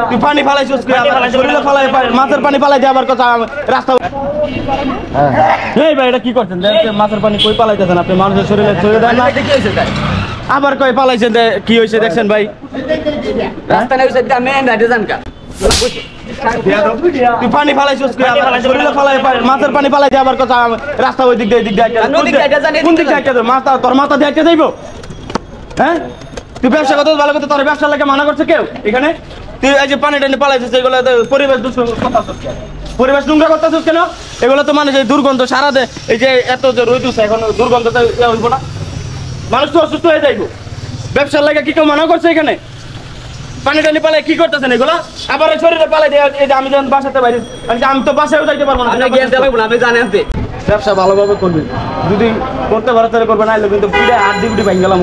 তুই পানি ফালাইছিস শরীরে ফালাই মাছের পানি ফালাই দিয়ে আবার কথা রাস্তা। এই ভাই এটা কি করছেন? মাছের পানি কই পালাইতেছেন আপনি? মানুষের শরীরে ছড়িয়ে দেন না। আবার কই পালাইছেন? কি হয়েছে দেখছেন ভাই? রাস্তা নাই মেন রাইডে যান কা তুই পানি ফালাইছিস শরীরে ফালাই মাছের পানি ফালাই দিয়ে আবার কথা রাস্তা ওই দিক দিয়ে কোন দিক দিয়ে মাথা তোর মাথা দিয়ে আটকে যাইব? হ্যাঁ তুই ব্যবসা করতে ভালো করতে তোর ব্যবসা লাগে মানা করছে কেউ এখানে? তুই এই যে পানি টানি পালাইছিস এগুলো পরিবেশ দূষণ পরিবেশ নোংরা করতেছিস কেন? এগুলো তো মানে যে দুর্গন্ধ সারা দে এই যে এত যে রোদ উঠছে এখন দুর্গন্ধ হইব না? মানুষ তো অসুস্থ হয়ে যাইব। ব্যবসার লাগে কি কেউ মানা করছে এখানে? পানি টানি পালাই কি করতেছেন এগুলো? আবার শরীরে পালাই দিয়ে এই যে আমি যখন বাসাতে বাইরে আমি তো বাসায়ও যাইতে পারবো না। আমি জানেন ব্যবসা ভালোভাবে করবি, যদি করতে পারো তাহলে করবে, না কিন্তু পুরো হাত দিয়ে ভাঙ গেলাম।